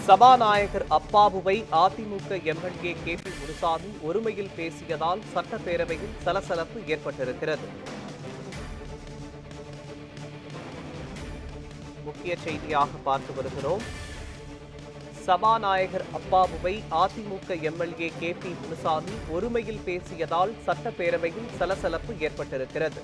சபாநாயகர் அப்பாவுவை AIADMK MLA KP. Munusamy ஒருமையில் பேசியதால் சட்டப்பேரவையில் சலசலப்பு ஏற்பட்டிருக்கிறது. முக்கிய செய்தியாக பார்த்து வருகிறோம். சபாநாயகர் அப்பாவுவை அதிமுக எம்எல்ஏ கே.பி. முனுசாமி ஒருமையில் பேசியதால் சட்டப்பேரவையில் சலசலப்பு ஏற்பட்டிருக்கிறது.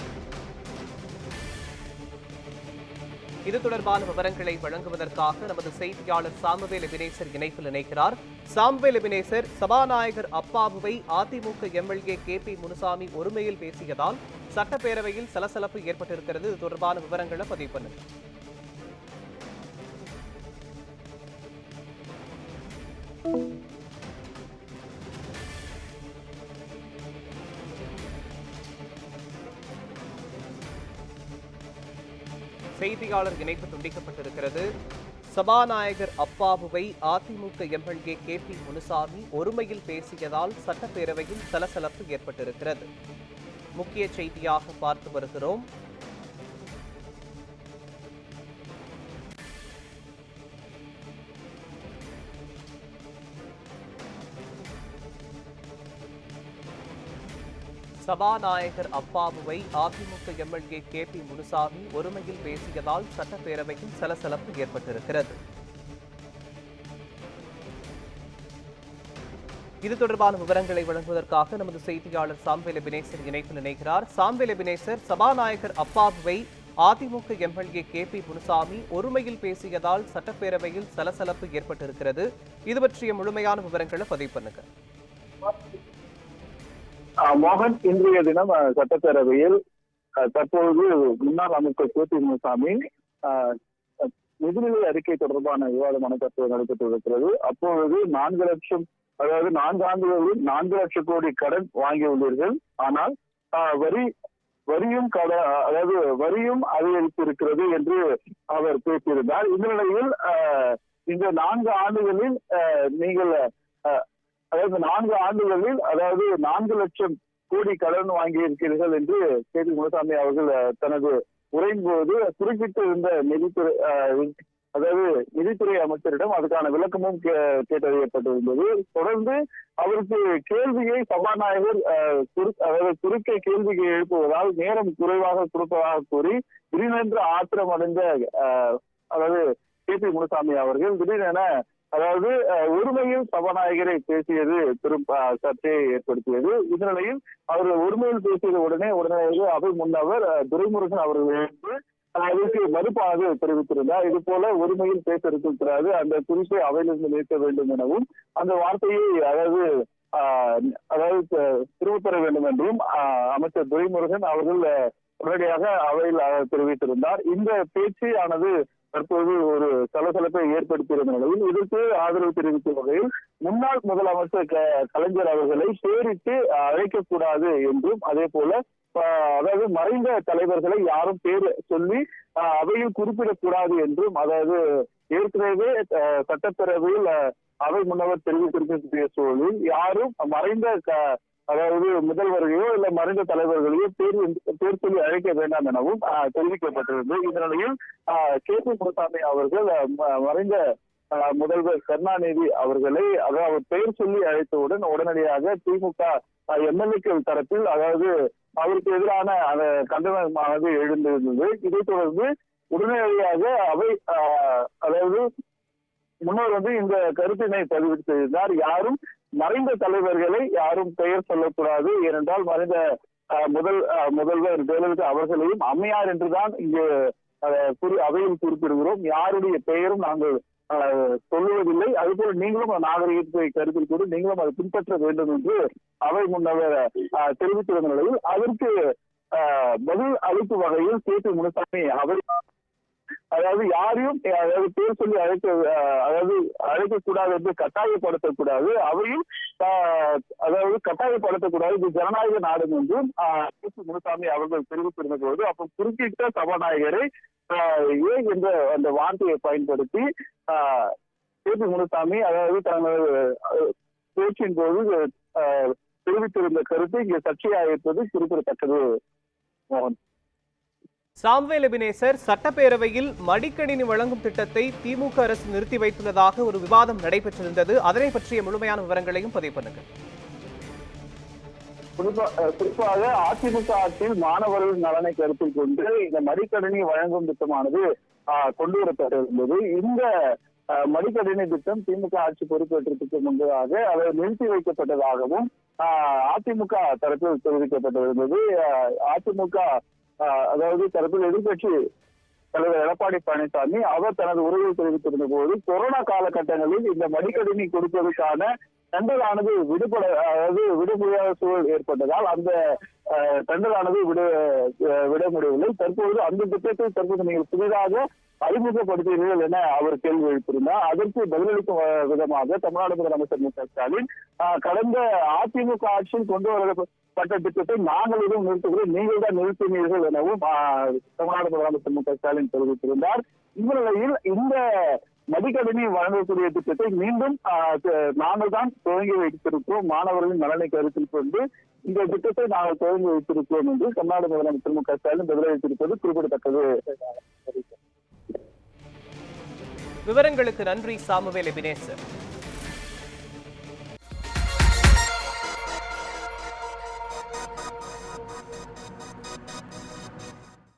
இது தொடர்பான விவரங்களை வழங்குவதற்காக நமது செய்தியாளர் சாமுவேல் எபினேசர் இணைப்பில் இணைக்கிறார். சாமுவேல் எபினேசர், சபாநாயகர் அப்பாவுவை அதிமுக எம்எல்ஏ கே.பி. முனுசாமி ஒருமையில் பேசியதால் சட்டப்பேரவையில் சலசலப்பு ஏற்பட்டிருக்கிறது. இது தொடர்பான விவரங்களை பதிவு பண்ணுங்க. செய்தியாளர் இணைப்பு துண்டிக்கப்பட்டிருக்கிறது. சபாநாயகர் அப்பாவுவை அதிமுக எம்எல்ஏ கே.பி. முனுசாமி ஒருமையில் பேசியதால் சட்டப்பேரவையில் சலசலப்பு ஏற்பட்டிருக்கிறது. முக்கிய செய்தியாக பார்த்து வருகிறோம். சபாநாயகர் அப்பாவுவை அதிமுக எம்எல்ஏ கே.பி. முனுசாமி ஒருமையில் பேசியதால் சட்டப்பேரவையில் சலசலப்பு ஏற்பட்டிருக்கிறது. இது தொடர்பான விவரங்களை வழங்குவதற்காக நமது செய்தியாளர் சாமுவேல் எபினேசர் இணைப்பில் இணைகிறார். சாமுவேல் எபினேசர், சபாநாயகர் அப்பாவுவை அதிமுக எம்எல்ஏ கே.பி. முனுசாமி ஒருமையில் பேசியதால் சட்டப்பேரவையில் சலசலப்பு ஏற்பட்டிருக்கிறது. இது பற்றிய முழுமையான விவரங்களை பதிவு பண்ணுங்க. மோகன், இன்றைய தினம் சட்டப்பேரவையில் தற்போது முன்னாள் அமைச்சர் கே.பி. முனுசாமி நிதிநிலை அறிக்கை தொடர்பான விவாதமான தற்போது நடைபெற்று இருக்கிறது. அப்பொழுது 4 லட்சம், அதாவது 4 ஆண்டுகளில் 4 லட்சம் கோடி கடன் வாங்கியுள்ளீர்கள், ஆனால் வரியும் அதிகரித்து இருக்கிறது என்று அவர் பேசியிருந்தார். இந்த நிலையில் இந்த 4 ஆண்டுகளில் நீங்கள் அதாவது 4 லட்சம் கோடி கடன் வாங்கி இருக்கிறீர்கள் என்று கே.பி. முனுசாமி அவர்கள் தனது உரையின் போது குறிப்பிட்டிருந்த நிதித்துறை அமைச்சரிடம் அதுக்கான விளக்கமும் கேட்டறியப்பட்டிருந்தது. தொடர்ந்து அவருக்கு கேள்வியை சபாநாயகர் குறுக்கே கேள்வியை எழுப்புவதால் நேரம் குறைவாக கொடுப்பதாக கூறி திடீரென்று ஆத்திரம் அடைந்த கே.பி. முனுசாமி அவர்கள் திடீரென ஒருமையில் சபாநாயகரை பேசியது பெரும் சர்ச்சையை ஏற்படுத்தியது. இந்த நிலையில் அவர்கள் ஒருமையில் பேசியது உடனடியாக அவை முன்னவர் துரைமுருகன் அவர்கள் அதற்கு மறுப்பாக தெரிவித்திருந்தார். இது போல ஒருமையில் பேச இருக்கிறது, அந்த குறிப்பை அவையிலிருந்து நீக்க வேண்டும் எனவும் அந்த வார்த்தையை திரும்பப் பெற வேண்டும் என்றும் அமைச்சர் துரைமுருகன் அவர்கள் உடனடியாக அவையில் தெரிவித்திருந்தார். இந்த பேச்சானது தற்போது ஒரு சலசலப்பை ஏற்படுத்தியிருந்த நிலையில் இதற்கு ஆதரவு தெரிவிக்கும் வகையில் முன்னாள் முதலமைச்சர் கலைஞர் அவர்களை பேரிட்டு அழைக்கக்கூடாது என்றும், அதே போல மறைந்த தலைவர்களை யாரும் பேர் சொல்லி அவையில் குறிப்பிடக்கூடாது என்றும், ஏற்கனவே சட்டப்பேரவையில் அவை முன்னவர் தெரிவித்திருக்கக்கூடிய சூழலில் யாரும் மறைந்த முதல்வர்களையோ இல்ல மறைந்த தலைவர்களையோ பேர் சொல்லி அழைக்க வேண்டாம் எனவும் தெரிவிக்கப்பட்டிருந்தது. இந்த நிலையில் கே.பி. முனுசாமி அவர்கள் மறைந்த முதல்வர் கருணாநிதி அவர்களை பெயர் சொல்லி அழைத்தவுடன் உடனடியாக திமுக எம்எல்ஏக்கள் தரப்பில் அவருக்கு எதிரான கண்டனமானது எழுந்திருந்தது. இதைத் தொடர்ந்து உடனடியாக அவை முன்னோர் இந்த கருத்தினை பதிவு செய்தார். யாரும் மறைந்த தலைவர்களை யாரும் பெயர் சொல்லக்கூடாது, ஏனென்றால் மறைந்த முதல்வர் ஜெயலலிதா அவர்களையும் அம்மையார் என்றுதான் இங்கு அவையில் குறிப்பிடுகிறோம், யாருடைய பெயரும் நாங்கள் சொல்லுவதில்லை, அதுபோல நீங்களும் நாகரிகத்தை கருத்தில் கொண்டு நீங்களும் அதை பின்பற்ற வேண்டும் என்று அவை முன்னவர் தெரிவித்திருந்த நிலையில் அதற்கு பதில் அளிக்கும் வகையில் கே.பி. முனுசாமி அவை யாரையும் பேர் சொல்லி அழைக்கக்கூடாது என்று கட்டாயப்படுத்தக்கூடாது, அவையில் கட்டாயப்படுத்தக்கூடாது, இது ஜனநாயக நாடு என்றும் கே.பி. முனுசாமி அவர்கள் தெரிவித்திருந்த போது அப்ப குறுக்கிட்ட சபாநாயகரை ஏன் என்ற அந்த வார்த்தையை பயன்படுத்தி கே.பி. முனுசாமி தனது பேச்சின் போது தெரிவித்திருந்த கருத்து இங்கே சர்ச்சையாக இருப்பது குறிப்பிடத்தக்கது. மோகன். சாம்வேல் எபினேசர் சட்டப்பேரவையில் மடிக்கணினி வழங்கும் திட்டத்தை திமுக அரசு நிறுத்தி வைத்துள்ளதாக ஒரு விவாதம் நடைபெற்றிருந்தது. அதனை பற்றிய முழுமையான விவரங்களையும் பதிவு பண்ணுங்க. குறிப்பாக அதிமுக ஆட்சியில் மாணவர்கள் நலனை கருத்தில் கொண்டு இந்த மடிக்கணினி வழங்கும் திட்டமானது கொண்டு வரப்பட்டிருந்தது. இந்த மடிக்கணினி திட்டம் திமுக ஆட்சி பொறுப்பேற்றத்துக்கு முன்பதாக அதை நிறுத்தி வைக்கப்பட்டதாகவும் அதிமுக தரப்பில் தெரிவிக்கப்பட்டிருந்தது. அதிமுக அதாவது தரப்பில் எதிர்கட்சி தலைவர் எடப்பாடி பழனிசாமி அவர் தனது உரையில் தெரிவித்திருந்த போது கொரோனா காலகட்டங்களில் இந்த மடிக்கணினி கொடுப்பதற்கான டெண்டரானது விட முடியாத சூழல் ஏற்பட்டதால் அந்த டெண்டரானது விட முடியவில்லை. தற்போது அந்த திட்டத்தை தற்போது நீங்கள் புதிதாக அறிமுகப்படுத்துகிறீர்கள் என அவர் கேள்வி எழுப்பியிருந்தார். அதற்கு பதிலளிக்கும் விதமாக தமிழ்நாடு முதலமைச்சர் மு.க.ஸ்டாலின் கடந்த அதிமுக ஆட்சியில் கொண்டு வரப்பட்ட திட்டத்தை நாங்கள் எதுவும் நிறுத்துகிறோம், நீங்கள் தான் நிறுத்தினீர்கள் எனவும் தமிழ்நாடு முதலமைச்சர் மு.க.ஸ்டாலின் தெரிவித்திருந்தார். இந்த நிலையில் இந்த மடிக்கணினி வழங்கக்கூடிய திட்டத்தை மீண்டும் நாங்கள் தான் துவங்கி வைத்திருக்கிறோம், மாணவர்களின் நலனை கருத்தில் கொண்டு இந்த திட்டத்தை நாங்கள் துவங்கி வைத்திருக்கிறோம் என்று தமிழ்நாடு முதலமைச்சர் மு.க.ஸ்டாலின் பதிலளித்திருப்பது குறிப்பிடத்தக்கது. விவரங்களுக்கு நன்றி சாமுவேல் எபினேசர்.